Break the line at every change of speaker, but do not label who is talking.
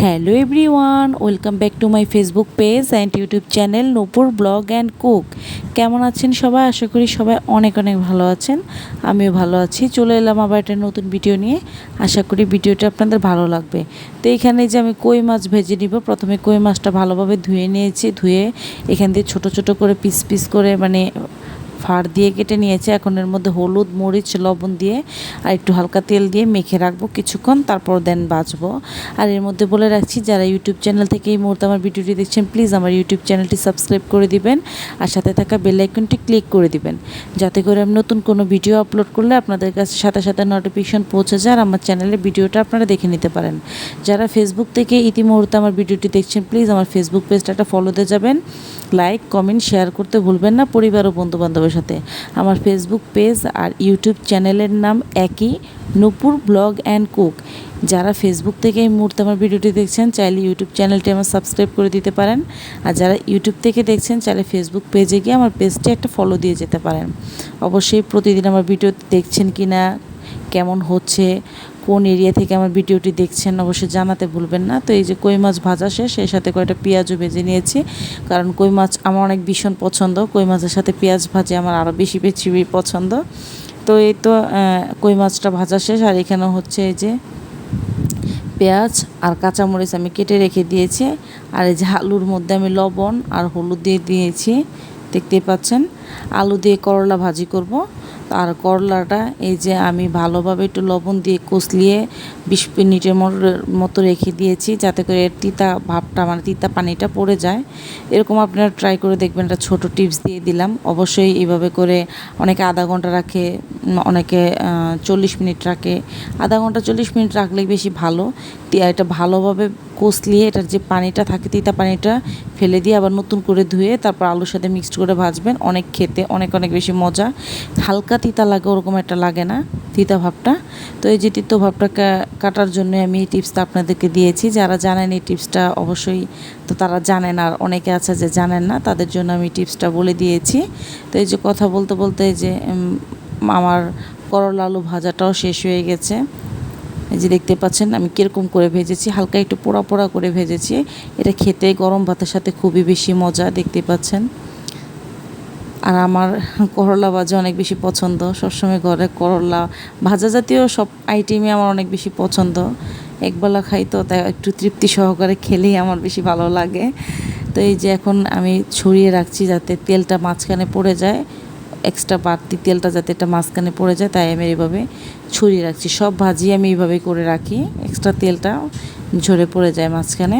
Hello everyone, welcome back to my Facebook page and YouTube channel Nupur blog and cook. কেমন আছেন সবাই? আশা করি সবাই অনেক অনেক ভালো আছেন। আমিও ভালো আছি। চলে এলাম আবার একটা নতুন ভিডিও নিয়ে। আশা করি ভিডিওটা আপনাদের ভালো লাগবে। তো এখানে যে আমি কই মাছ ভেজে নিব, প্রথমে কই মাছটা ভালোভাবে ধুয়ে নিয়েছি। ধুয়ে এখান দিয়ে ছোট ছোট করে পিস পিস করে ফাড় দিয়ে কেটে নিয়েছি। এখন এর মধ্যে হলুদ, মরিচ, লবণ দিয়ে আর একটু হালকা তেল দিয়ে মেখে রাখবো কিছুক্ষণ, তারপর দেন ভাজবো। আর এর মধ্যে বলে রাখছি, যারা ইউটিউব চ্যানেল থেকে এই মুহূর্তে আমার ভিডিওটি দেখছেন, প্লিজ আমার ইউটিউব চ্যানেলটি সাবস্ক্রাইব করে দিবেন আর সাথে থাকা বেল আইকনটি ক্লিক করে দিবেন, যাতে করে আমি নতুন কোনো ভিডিও আপলোড করলে আপনাদের কাছে সাথে সাথে নোটিফিকেশন পৌঁছে যায় আর আমার চ্যানেলে ভিডিওটা আপনারা দেখে নিতে পারেন। যারা ফেসবুক থেকে ইতিমুহূর্তে আমার ভিডিওটি দেখছেন, প্লিজ আমার ফেসবুক পেজটা একটা ফলো দিয়ে যাবেন। লাইক, কমেন্ট, শেয়ার করতে ভুলবেন না পরিবার ও বন্ধুবান্ধবের সাথে। আমার ফেসবুক পেজ আর ইউটিউব চ্যানেলের নাম একই, নূপুর ব্লগ অ্যান্ড কুক। যারা ফেসবুক থেকে এই মুহূর্তে আমার ভিডিওটি দেখছেন, চাইলে ইউটিউব চ্যানেলটি আমার সাবস্ক্রাইব করে দিতে পারেন। আর যারা ইউটিউব থেকে দেখছেন, চাইলে ফেসবুক পেজে গিয়ে আমার পেজটি একটা ফলো দিয়ে যেতে পারেন। অবশ্যই প্রতিদিন আমার ভিডিও দেখছেন কি না, কেমন হচ্ছে, কোন এরিয়া থেকে আমার ভিডিওটি দেখছেন অবশ্যই জানাতে ভুলবেন না। তো এই যে কই মাছ ভাজা শেষ, এর সাথে কয়েকটা পেঁয়াজও ভেজে নিয়েছি, কারণ কই মাছ আমার অনেক ভীষণ পছন্দ। কই মাছের সাথে পেঁয়াজ ভাজে আমার আরও বেশি বেশি পছন্দ। তো এই তো কই মাছটা ভাজা শেষ। আর এখানে হচ্ছে এই যে পেঁয়াজ আর কাঁচামরিচ আমি কেটে রেখে দিয়েছি। আর এই যে আলুর মধ্যে আমি লবণ আর হলুদ দিয়ে দিয়েছি, দেখতেই পাচ্ছেন। আলু দিয়ে করলা ভাজি করব। আর করলাটা এই যে আমি ভালোভাবে একটু লবণ দিয়ে কষলিয়ে 20 মিনিটের মতো রেখে দিয়েছি, যাতে করে এর তিতা ভাবটা তিতা পানিটা পড়ে যায়। এরকম আপনারা ট্রাই করে দেখবেন, একটা ছোটো টিপস দিয়ে দিলাম। অবশ্যই এইভাবে করে অনেকে আধা ঘন্টা রাখে, অনেকে 40 মিনিট রাখে। আধা ঘন্টা 40 মিনিট রাখলে বেশি ভালো। এটা ভালোভাবে কষলিয়ে এটার যে পানিটা থাকে, তিতা পানিটা ফেলে দিয়ে আবার নতুন করে ধুয়ে তারপর আলুর সাথে মিক্সড করে ভাজবেন। অনেক খেতে অনেক অনেক বেশি মজা। হালকা তিতা লাগে, ওরকম একটা লাগে না তিতা ভাবটা। তো এই যে তিতো ভাবটা কাটার জন্য আমি এই টিপসটা আপনাদেরকে দিয়েছি। যারা জানেন এই টিপসটা অবশ্যই, তো তারা জানেন, আর অনেকে আছে যে জানেন না, তাদের জন্য আমি টিপসটা বলে দিয়েছি। তো এই যে কথা বলতে বলতে এই যে আমার করলা আলু ভাজাটাও শেষ হয়ে গেছে। এই যে দেখতে পাচ্ছেন আমি কীরকম করে ভেজেছি, হালকা একটু পোড়া পোড়া করে ভেজেছি। এটা খেতে গরম ভাতের সাথে খুবই বেশি মজা, দেখতে পাচ্ছেন। আর আমার করলা ভাজা অনেক বেশি পছন্দ। সবসময় ঘরে করলা ভাজা জাতীয় সব আইটেমই আমার অনেক বেশি পছন্দ। একবেলা খাই তো, তাই একটু তৃপ্তি সহকারে খেলেই আমার বেশি ভালো লাগে। তো এই যে এখন আমি ছড়িয়ে রাখছি যাতে তেলটা মাঝখানে পড়ে যায়, এক্সট্রা বাড়তি তেলটা যাতে এটা মাঝখানে পড়ে যায়, তাই আমি এইভাবে ছড়িয়ে রাখছি। সব ভাজি আমি এইভাবেই করে রাখি, এক্সট্রা তেলটা ঝরে পড়ে যায় মাঝখানে।